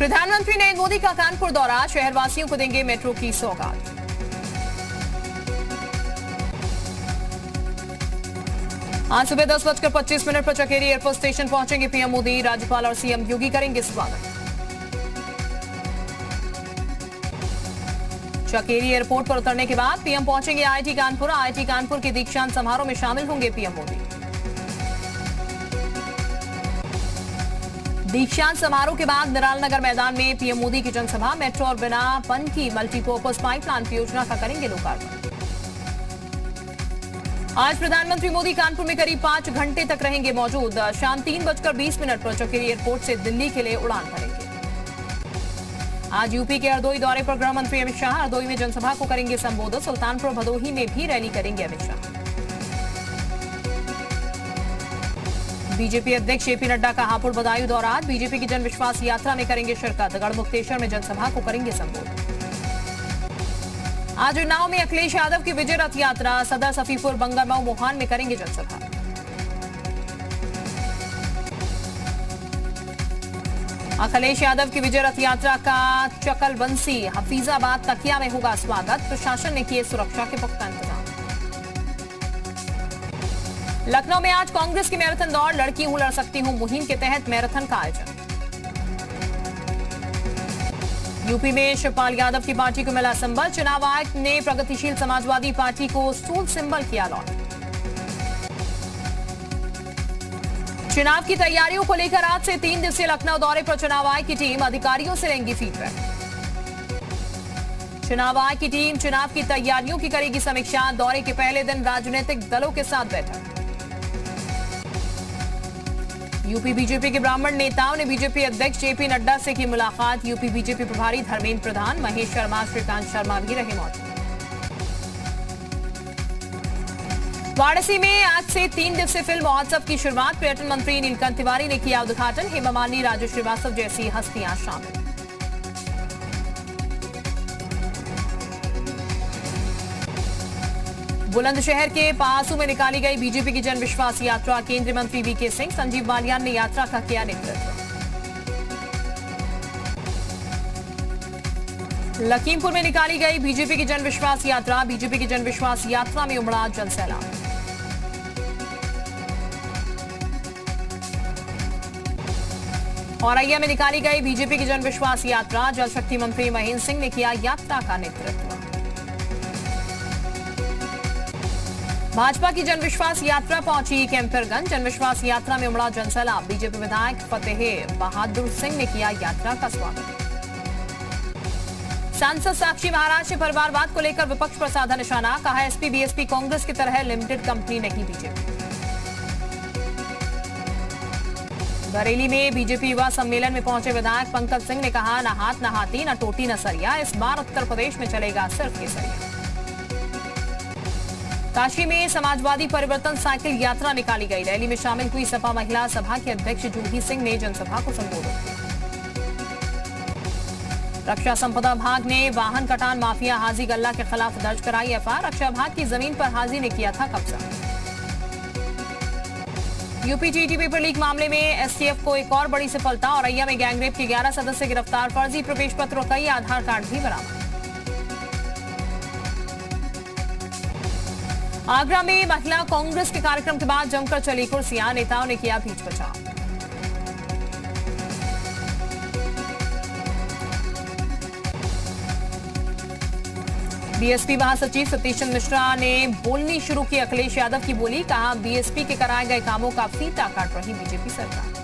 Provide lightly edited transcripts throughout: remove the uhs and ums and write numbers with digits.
प्रधानमंत्री नरेंद्र मोदी का कानपुर दौरा, शहरवासियों को देंगे मेट्रो की सौगात। आज सुबह 10:25 पर चकेरी एयरपोर्ट स्टेशन पहुंचेंगे पीएम मोदी। राज्यपाल और सीएम योगी करेंगे स्वागत। चकेरी एयरपोर्ट पर उतरने के बाद पीएम पहुंचेंगे आईआईटी कानपुर। आईआईटी कानपुर के दीक्षांत समारोह में शामिल होंगे पीएम मोदी। दीक्षांत समारोह के बाद निराल नगर मैदान में पीएम मोदी की जनसभा। मेट्रो और बिना पन की मल्टीपर्पज पाइपलाइन परियोजना का करेंगे लोकार्पण। आज प्रधानमंत्री मोदी कानपुर में करीब 5 घंटे तक रहेंगे मौजूद। शाम 3:20 पर चकेरी एयरपोर्ट से दिल्ली के लिए उड़ान भरेंगे। आज यूपी के हरदोई दौरे पर गृह मंत्री अमित शाह हरदोई में जनसभा को करेंगे संबोधित। सुल्तानपुर भदोही में भी रैली करेंगे अमित शाह। बीजेपी अध्यक्ष जेपी नड्डा का हापुड़ बदायूं दौरा। बीजेपी की जन विश्वास यात्रा में करेंगे शिरकत। गढ़मुक्तेश्वर में जनसभा को करेंगे संबोधित। आज उन्नाव में अखिलेश यादव की विजय रथ यात्रा। सदर सफीपुर बंगरमऊ मोहान में करेंगे जनसभा। अखिलेश यादव की विजय रथ यात्रा का चकलबंसी हफीजाबाद तकिया में होगा स्वागत। प्रशासन ने किए सुरक्षा के पुख्ता इंतजाम। लखनऊ में आज कांग्रेस की मैराथन दौड़, लड़की हूं लड़ सकती हूं मुहिम के तहत मैराथन का आयोजन। यूपी में शिवपाल यादव की पार्टी को मिला सिंबल। चुनाव आयोग ने प्रगतिशील समाजवादी पार्टी को स्टूल सिंबल किया अलॉट। चुनाव की तैयारियों को लेकर आज से 3 दिवसीय लखनऊ दौरे पर चुनाव आयोग की टीम। अधिकारियों से लेंगी फीडबैक। चुनाव आयोग की टीम चुनाव की तैयारियों की करेगी समीक्षा। दौरे के पहले दिन राजनीतिक दलों के साथ बैठक। यूपी बीजेपी के ब्राह्मण नेताओं ने बीजेपी अध्यक्ष जेपी नड्डा से की मुलाकात। यूपी बीजेपी प्रभारी धर्मेंद्र प्रधान, महेश शर्मा, श्रीकांत शर्मा भी रहे मौजूद। वाराणसी में आज से 3 दिवसीय फिल्म महोत्सव की शुरुआत। पर्यटन मंत्री नीलकंठ तिवारी ने किया उद्घाटन। हेमा मालिनी, राजू श्रीवास्तव जैसी हस्तियां शामिल। बुलंदशहर के पासू में निकाली गई बीजेपी की जन विश्वास यात्रा। केंद्रीय मंत्री वीके सिंह, संजीव बालियान ने यात्रा का किया नेतृत्व। लखीमपुर में निकाली गई बीजेपी की जन विश्वास यात्रा। बीजेपी की जन विश्वास यात्रा में उमड़ा जनसैलाब। औरैया में निकाली गई बीजेपी की जन विश्वास यात्रा। जल शक्ति मंत्री महेंद्र सिंह ने किया यात्रा का नेतृत्व। भाजपा की जनविश्वास यात्रा पहुंची कैंपरगंज। जनविश्वास यात्रा में उमड़ा जनसैलाब। बीजेपी विधायक फतेह बहादुर सिंह ने किया यात्रा का स्वागत। सांसद साक्षी महाराज ने परिवारवाद को लेकर विपक्ष पर साधा निशाना। कहा एसपी बीएसपी कांग्रेस की तरह लिमिटेड कंपनी नहीं बीजेपी। बरेली में बीजेपी युवा सम्मेलन में पहुंचे विधायक पंकज सिंह ने कहा, न हाथ न हाथी न टोटी न सरिया, इस बार उत्तर प्रदेश में चलेगा सिर्फ केसरिया। काशी में समाजवादी परिवर्तन साइकिल यात्रा निकाली गई। रैली में शामिल हुई सपा महिला सभा के अध्यक्ष जूही सिंह ने जनसभा को संबोधित किया। रक्षा संपदा विभाग ने वाहन कटान माफिया हाजी गल्ला के खिलाफ दर्ज कराई एफआईआर। रक्षा विभाग की जमीन पर हाजी ने किया था कब्जा। यूपी टीटी पेपर लीक मामले में एसटीएफ को एक और बड़ी सफलता। औरैया में गैंगरेप के 11 सदस्य गिरफ्तार। फर्जी प्रवेश पत्र और कई आधार कार्ड भी बरामद। आगरा में महिला कांग्रेस के कार्यक्रम के बाद जमकर चली कुर्सियां। नेताओं ने किया बीच बचाव। बीएसपी महासचिव सतीश चंद्र मिश्रा ने बोलनी शुरू की। अखिलेश यादव की बोली। कहा बीएसपी के कराए गए कामों का फीता काट रही बीजेपी सरकार।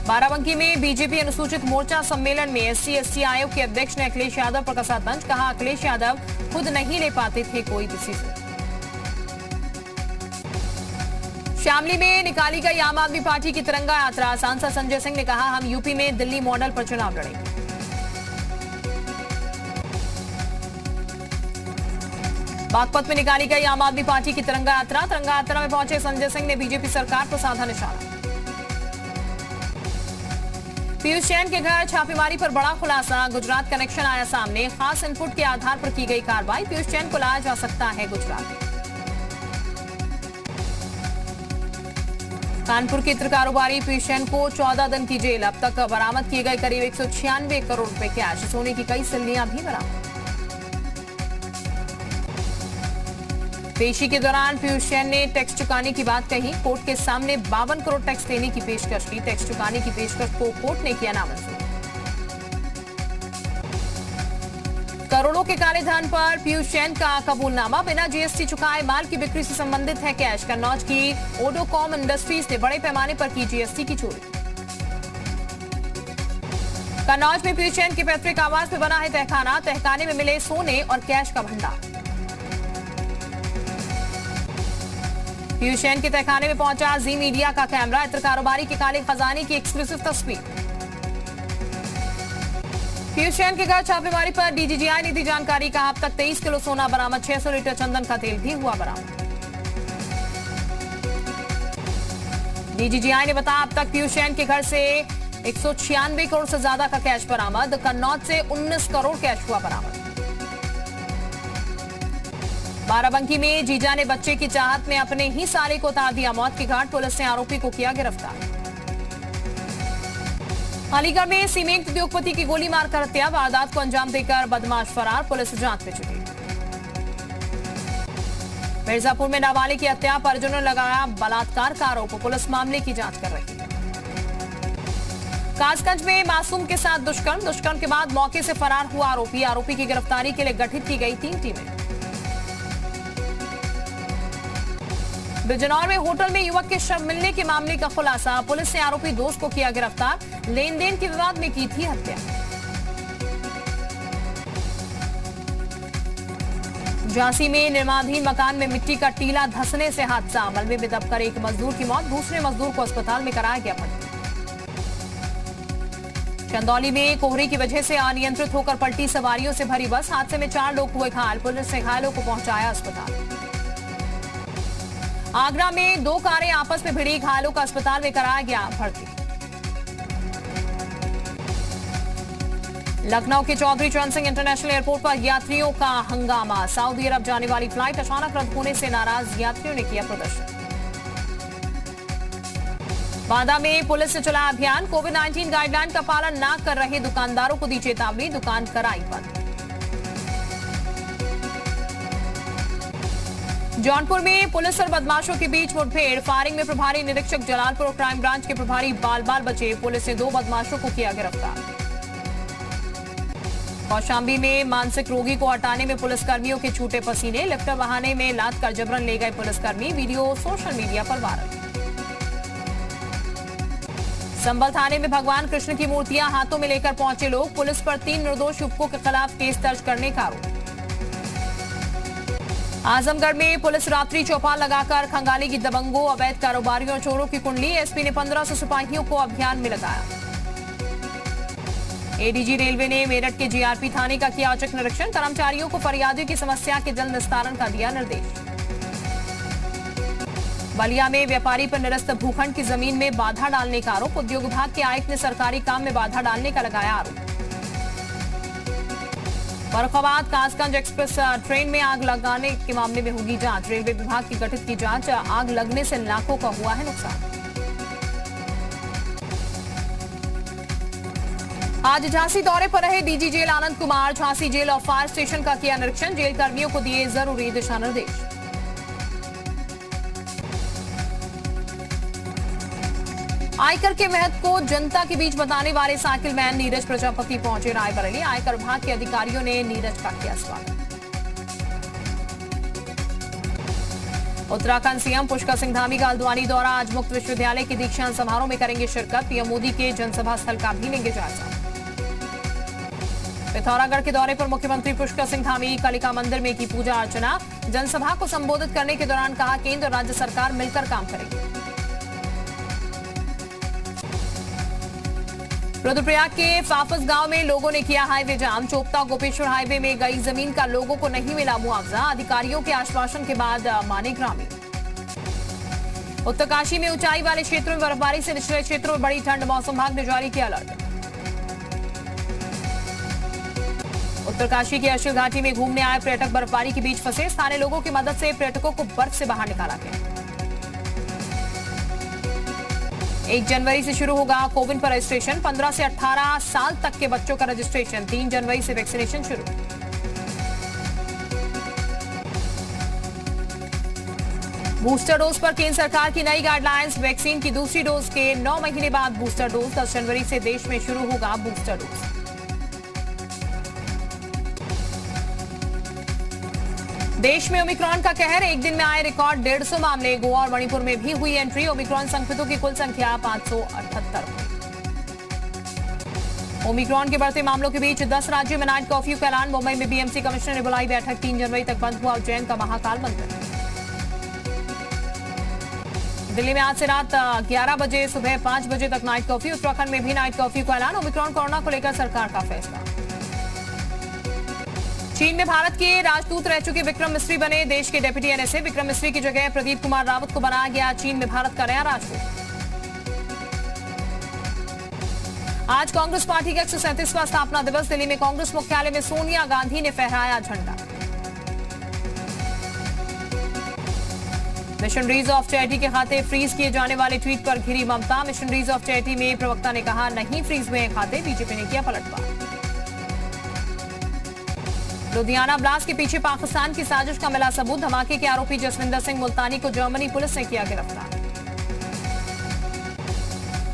बाराबंकी में बीजेपी अनुसूचित मोर्चा सम्मेलन में एससी एसटी आयोग के अध्यक्ष ने अखिलेश यादव पर कसा तंज। कहा अखिलेश यादव खुद नहीं ले पाते थे कोई डिसीजन। शामली में निकाली गई आम आदमी पार्टी की तिरंगा यात्रा। सांसद संजय सिंह ने कहा हम यूपी में दिल्ली मॉडल पर चुनाव लड़ेंगे। बागपत में निकाली गई आम आदमी पार्टी की तिरंगा यात्रा। तिरंगा यात्रा में पहुंचे संजय सिंह ने बीजेपी सरकार पर साधा निशाना। पीयूष जैन के घर छापेमारी पर बड़ा खुलासा। गुजरात कनेक्शन आया सामने। खास इनपुट के आधार पर की गई कार्रवाई। पीयूष जैन को लाया जा सकता है गुजरात। कानपुर के इत्र कारोबारी पीयूष जैन को 14 दिन की जेल। अब तक बरामद किए गए करीब 196 करोड़ रुपए कैश। सोने की कई सिल्लियां भी बरामद। पेशी के दौरान पीयूष जैन ने टैक्स चुकाने की बात कही। कोर्ट के सामने 52 करोड़ टैक्स देने की पेशकश की। टैक्स चुकाने की पेशकश को कोर्ट ने किया नामंजूर। करोड़ों के काले धन पर पीयूष जैन का कबूलनामा। बिना जीएसटी चुकाए माल की बिक्री से संबंधित है कैश। कन्नौज की ओडोकॉम इंडस्ट्रीज ने बड़े पैमाने पर की जीएसटी की चोरी। कन्नौज में पीयूष जैन के पैतृक आवास में बना है तहखाना। तहखाने में मिले सोने और कैश का भंडार। पीयूष जैन के तहखाने में पहुंचा जी मीडिया का कैमरा। इत्र कारोबारी के काले खजाने की एक्सक्लूसिव तस्वीर। पीयूष जैन के घर छापेमारी पर डीजीजीआई ने दी जानकारी। कहा अब तक 23 किलो सोना बरामद। 600 लीटर चंदन का तेल भी हुआ बरामद। डीजीजीआई ने बताया अब तक पीयूष जैन के घर से 196 करोड़ से ज्यादा का कैश बरामद। कन्नौज से 19 करोड़ कैश हुआ बरामद। बाराबंकी में जीजा ने बच्चे की चाहत में अपने ही साले को उतार दिया मौत के घाट। पुलिस ने आरोपी को किया गिरफ्तार। अलीगढ़ में सीमेंट उद्योगपति की गोली मारकर हत्या। वारदात को अंजाम देकर बदमाश फरार। पुलिस जांच में जुटी। मिर्जापुर में नाबालिग की हत्या। परिजनों ने लगाया बलात्कार का आरोप। पुलिस मामले की जांच कर रही है। कासगंज में मासूम के साथ दुष्कर्म के बाद मौके से फरार हुआ आरोपी। आरोपी की गिरफ्तारी के लिए गठित की गई 3 टीमें। बिजनौर में होटल में युवक के शव मिलने के मामले का खुलासा। पुलिस ने आरोपी दोस्त को किया गिरफ्तार। लेन देन के विवाद में की थी हत्या। झांसी में निर्माणाधीन मकान में मिट्टी का टीला धंसने से हादसा। मलबे में दबकर एक मजदूर की मौत। दूसरे मजदूर को अस्पताल में कराया गया भर्ती। चंदौली में कोहरे की वजह से अनियंत्रित होकर पलटी सवारियों से भरी बस। हादसे में 4 लोग हुए घायल। पुलिस ने घायलों को पहुंचाया अस्पताल। आगरा में 2 कारें आपस में भिड़ी। घायलों का अस्पताल में कराया गया भर्ती। लखनऊ के चौधरी चरण सिंह इंटरनेशनल एयरपोर्ट पर यात्रियों का हंगामा। सऊदी अरब जाने वाली फ्लाइट अचानक रद्द होने से नाराज यात्रियों ने किया प्रदर्शन। बांदा में पुलिस से चला अभियान। कोविड-19 गाइडलाइन का पालन न कर रहे दुकानदारों को दी चेतावनी। दुकान कराई बंद। जौनपुर में पुलिस और बदमाशों के बीच मुठभेड़। फायरिंग में प्रभारी निरीक्षक जलालपुर और क्राइम ब्रांच के प्रभारी बाल बाल बचे। पुलिस ने 2 बदमाशों को किया गिरफ्तार। कौशाम्बी में मानसिक रोगी को हटाने में पुलिसकर्मियों के छूटे पसीने। लिफ्टर बहाने में लाद कर जबरन ले गए पुलिसकर्मी। वीडियो सोशल मीडिया पर वायरल। संभल थाने में भगवान कृष्ण की मूर्तियां हाथों में लेकर पहुंचे लोग। पुलिस पर 3 निर्दोष युवकों के खिलाफ केस दर्ज करने का आरोप। आजमगढ़ में पुलिस रात्रि चौपाल लगाकर खंगाली की दबंगों, अवैध कारोबारियों और चोरों की कुंडली। एसपी ने 1500 सिपाहियों को अभियान में लगाया। एडीजी रेलवे ने मेरठ के जीआरपी थाने का किया औचक निरीक्षण। कर्मचारियों को फरियादियों की समस्या के जल्द निस्तारण का दिया निर्देश। बलिया में व्यापारी पर निरस्त भूखंड की जमीन में बाधा डालने का आरोप। उद्योग विभाग के आयुक्त ने सरकारी काम में बाधा डालने का लगाया आरोप। फर्रुखाबाद कासगंज एक्सप्रेस ट्रेन में आग लगाने के मामले में होगी जांच। रेलवे विभाग की गठित की जांच। आग लगने से लाखों का हुआ है नुकसान। आज झांसी दौरे पर रहे DG jail Anand Kumar. Jhansi jail और फायर स्टेशन का किया निरीक्षण। जेल कर्मियों को दिए जरूरी दिशा निर्देश। आयकर के महत्व को जनता के बीच बताने वाले साइकिल मैन नीरज प्रजापति पहुंचे रायबरेली। आयकर विभाग के अधिकारियों ने नीरज का किया स्वागत। उत्तराखंड सीएम पुष्कर सिंह धामी का हल्द्वानी दौरा। आज मुक्त विश्वविद्यालय के दीक्षांत समारोह में करेंगे शिरकत। पीएम मोदी के जनसभा स्थल का भी लेंगे जायजा। पिथौरागढ़ के दौरे पर मुख्यमंत्री पुष्कर सिंह धामी। कालिका मंदिर में की पूजा अर्चना। जनसभा को संबोधित करने के दौरान कहा केंद्र और राज्य सरकार मिलकर काम करेगी। रुद्रप्रयाग के फाफस गांव में लोगों ने किया हाईवे जाम। चोपता गोपेश्वर हाईवे में गई जमीन का लोगों को नहीं मिला मुआवजा। अधिकारियों के आश्वासन के बाद माने ग्रामीण। उत्तरकाशी में ऊंचाई वाले क्षेत्रों में बर्फबारी से निचले क्षेत्रों में बड़ी ठंड। मौसम विभाग ने जारी किया अलर्ट। उत्तरकाशी की अशिल घाटी में घूमने आए पर्यटक बर्फबारी के बीच फंसे। स्थानीय लोगों की मदद से पर्यटकों को बर्फ से बाहर निकाला गया। 1 जनवरी से शुरू होगा कोविन पर रजिस्ट्रेशन। 15 से 18 साल तक के बच्चों का रजिस्ट्रेशन। 3 जनवरी से वैक्सीनेशन शुरू। बूस्टर डोज पर केंद्र सरकार की नई गाइडलाइंस। वैक्सीन की दूसरी डोज के 9 महीने बाद बूस्टर डोज। 10 जनवरी से देश में शुरू होगा बूस्टर डोज। देश में ओमिक्रॉन का कहर। एक दिन में आए रिकॉर्ड 150 मामले। गोवा और मणिपुर में भी हुई एंट्री। ओमिक्रॉन संक्रमितों की कुल संख्या 578 हुई। ओमिक्रॉन के बढ़ते मामलों के बीच 10 राज्यों में नाइट कर्फ्यू का ऐलान। मुंबई में बीएमसी कमिश्नर ने बुलाई बैठक। 3 जनवरी तक बंद हुआ उज्जैन का महाकाल मंदिर। दिल्ली में आज से रात 11 बजे सुबह 5 बजे तक नाइट कर्फ्यू। उत्तराखंड में भी नाइट कर्फ्यू का ऐलान। ओमिक्रॉन कोरोना को लेकर सरकार का फैसला। चीन में भारत के राजदूत रह चुके विक्रम मिस्री बने देश के डेप्यूटी एनएसए। विक्रम मिस्री की जगह प्रदीप कुमार रावत को बनाया गया चीन में भारत का नया राजदूत। आज कांग्रेस पार्टी का 137वां स्थापना दिवस। दिल्ली में कांग्रेस मुख्यालय में सोनिया गांधी ने फहराया झंडा। मिशनरीज ऑफ चैरिटी के खाते फ्रीज किए जाने वाले ट्वीट पर घिरी ममता। मिशनरीज ऑफ चैरिटी में प्रवक्ता ने कहा नहीं फ्रीज हुए खाते। बीजेपी ने किया पलटवार। लुधियाना ब्लास्ट के पीछे पाकिस्तान की साजिश का मिला सबूत। धमाके के आरोपी जसविंदर सिंह मुल्तानी को जर्मनी पुलिस ने किया गिरफ्तार।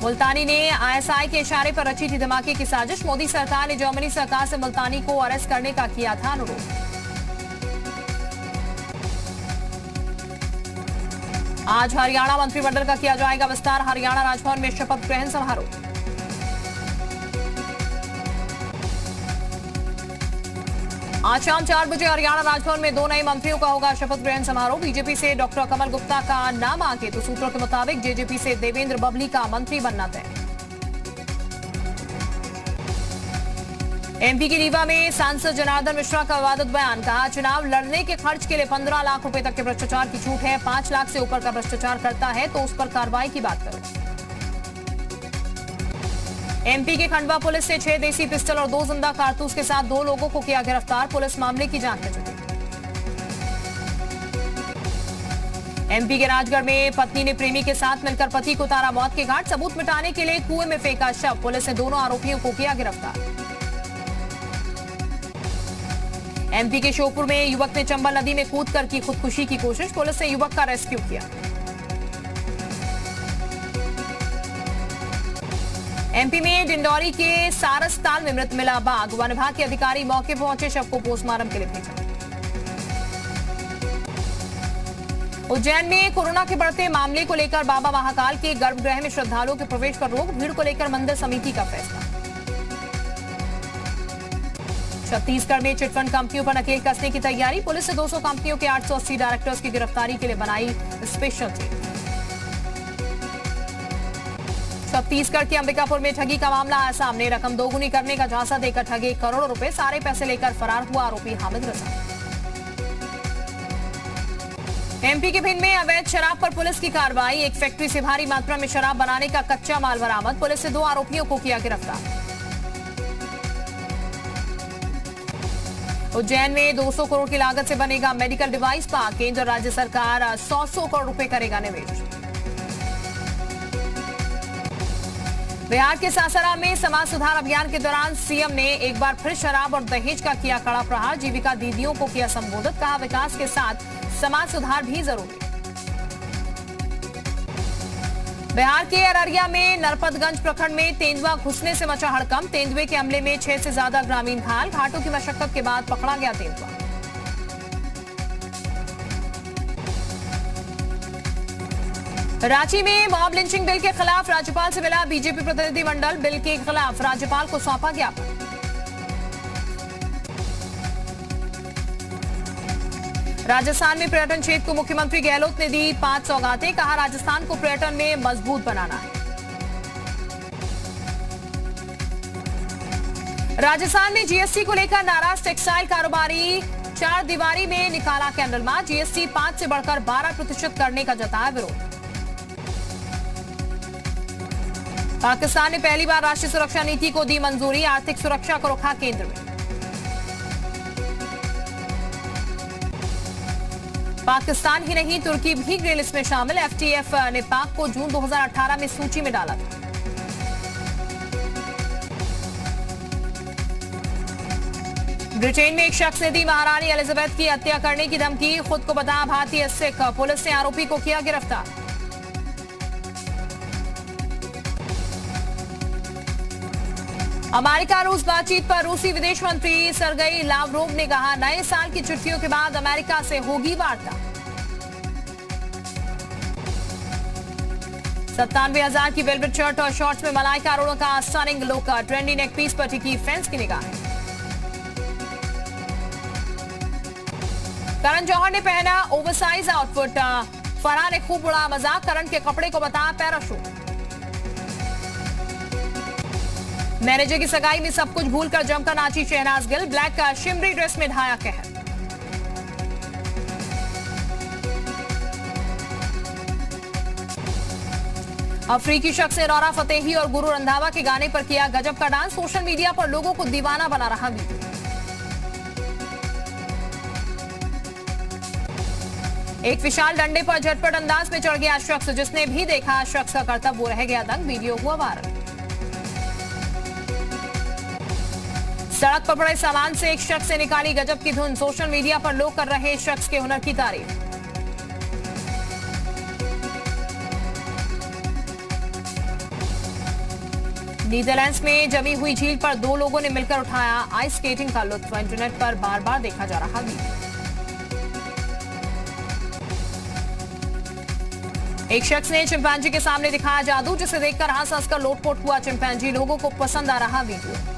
मुल्तानी ने आईएसआई के इशारे पर रची थी धमाके की साजिश। मोदी सरकार ने जर्मनी सरकार से मुल्तानी को अरेस्ट करने का किया था अनुरोध। आज हरियाणा मंत्रिमंडल का किया जाएगा विस्तार। हरियाणा राजभवन में शपथ ग्रहण समारोह। आज शाम 4 बजे हरियाणा राजभवन में 2 नए मंत्रियों का होगा शपथ ग्रहण समारोह। बीजेपी से डॉक्टर कमल गुप्ता का नाम आगे तो सूत्रों के मुताबिक जेजेपी से देवेंद्र बबली का मंत्री बनना तय। एमपी की रीवा में सांसद जनार्दन मिश्रा का विवादित बयान। कहा चुनाव लड़ने के खर्च के लिए 15 लाख रुपए तक के भ्रष्टाचार की छूट है। 5 लाख से ऊपर का भ्रष्टाचार करता है तो उस पर कार्रवाई की बात करो। एमपी के खंडवा पुलिस ने 6 देसी पिस्टल और 2 जिंदा कारतूस के साथ 2 लोगों को किया गिरफ्तार। पुलिस मामले की जांच में जुटी। एमपी के राजगढ़ में पत्नी ने प्रेमी के साथ मिलकर पति को उतारा मौत के घाट। सबूत मिटाने के लिए कुएं में फेंका शव। पुलिस ने दोनों आरोपियों को किया गिरफ्तार। एमपी के श्योपुर में युवक ने चंबल नदी में कूदकर की खुदकुशी की कोशिश। पुलिस ने युवक का रेस्क्यू किया। एमपी में डिंडौरी के सारसताल में मृत मिला बाघ। वन विभाग के अधिकारी मौके पहुंचे, शव को पोस्टमार्टम के लिए भेजा। उज्जैन में कोरोना के बढ़ते मामले को लेकर बाबा महाकाल के गर्भगृह में श्रद्धालुओं के प्रवेश पर रोक। भीड़ को लेकर मंदिर समिति का फैसला। छत्तीसगढ़ में चिटफंड कंपनियों पर नकेल कसने की तैयारी। पुलिस ने 200 कंपनियों के 880 डायरेक्टर्स की गिरफ्तारी के लिए बनाई स्पेशल टीम। छत्तीसगढ़ के अंबिकापुर में ठगी का मामला आया सामने। रकम दोगुनी करने का झांसा देकर ठगे करोड़ों रुपए। सारे पैसे लेकर फरार हुआ आरोपी हामिद रजा। एमपी के भिंड में अवैध शराब पर पुलिस की कार्रवाई। एक फैक्ट्री से भारी मात्रा में शराब बनाने का कच्चा माल बरामद। पुलिस ने 2 आरोपियों को किया गिरफ्तार। उज्जैन में 200 करोड़ की लागत से बनेगा मेडिकल डिवाइस पार्क। केंद्र राज्य सरकार 100 करोड़ रुपए करेगा निवेश। बिहार के सासाराम में समाज सुधार अभियान के दौरान सीएम ने एक बार फिर शराब और दहेज का किया कड़ा प्रहार। जीविका दीदियों को किया संबोधित। कहा विकास के साथ समाज सुधार भी जरूरी। बिहार के अररिया में नरपतगंज प्रखंड में तेंदुआ घुसने से मचा हड़कंप। तेंदुए के हमले में 6 से ज्यादा ग्रामीण घायल। घाटों की मशक्कत के बाद पकड़ा गया तेंदुआ। रांची में मॉब लिंचिंग बिल के खिलाफ राज्यपाल से मिला बीजेपी प्रतिनिधिमंडल। बिल के खिलाफ राज्यपाल को सौंपा ज्ञापन। राजस्थान में पर्यटन क्षेत्र को मुख्यमंत्री गहलोत ने दी 5 सौगातें। कहा राजस्थान को पर्यटन में मजबूत बनाना है। राजस्थान में जीएसटी को लेकर नाराज टेक्सटाइल कारोबारी। 4 दीवारी में निकाला कैंडल मार्च। जीएसटी 5 से बढ़कर 12% करने का जताया विरोध। पाकिस्तान ने पहली बार राष्ट्रीय सुरक्षा नीति को दी मंजूरी। आर्थिक सुरक्षा को रखा केंद्र में। पाकिस्तान ही नहीं, तुर्की भी ग्रे लिस्ट में शामिल। एफटीएफ ने पाक को जून 2018 में सूची में डाला था। ब्रिटेन में एक शख्स ने दी महारानी एलिजाबेथ की हत्या करने की धमकी। खुद को बता भारतीय सिख, पुलिस ने आरोपी को किया गिरफ्तार। अमेरिका रूस बातचीत पर रूसी विदेश मंत्री सरगई लावरोव ने कहा, नए साल की छुट्टियों के बाद अमेरिका से होगी वार्ता। 97,000 की वेलवेट शर्ट और शॉर्ट्स में मलाइका अरोड़ा का stunning look. Trendy neck piece पर टिकी फैंस की निगाहें। करण जौहर ने पहना ओवरसाइज आउटफिट। फरहान ने खूब उड़ा मजाक। करण के कपड़े को बताया पैराशूट। मैनेजर की सगाई में सब कुछ भूलकर जमकर नाची शहनाज गिल। ब्लैक का शिमरी ड्रेस में ढाया कहर। अफ्रीकी शख्स ने नौरा फतेही और गुरु रंधावा के गाने पर किया गजब का डांस। सोशल मीडिया पर लोगों को दीवाना बना रहा वीडियो। एक विशाल डंडे पर झटपट अंदाज में चढ़ गया शख्स। जिसने भी देखा शख्स का करतब वो रह गया दंग। वीडियो हुआ वायरल। सड़क पर पड़े सामान से एक शख्स ने निकाली गजब की धुन। सोशल मीडिया पर लोग कर रहे शख्स के हुनर की तारीफ। नीदरलैंड्स में जमी हुई झील पर दो लोगों ने मिलकर उठाया आइस स्केटिंग का लुत्फ। इंटरनेट पर बार बार देखा जा रहा वीडियो। एक शख्स ने चिंपैंजी के सामने दिखाया जादू, जिसे देखकर हंस हंस कर लोटपोट हुआ चिंपैंजी। लोगों को पसंद आ रहा वीडियो।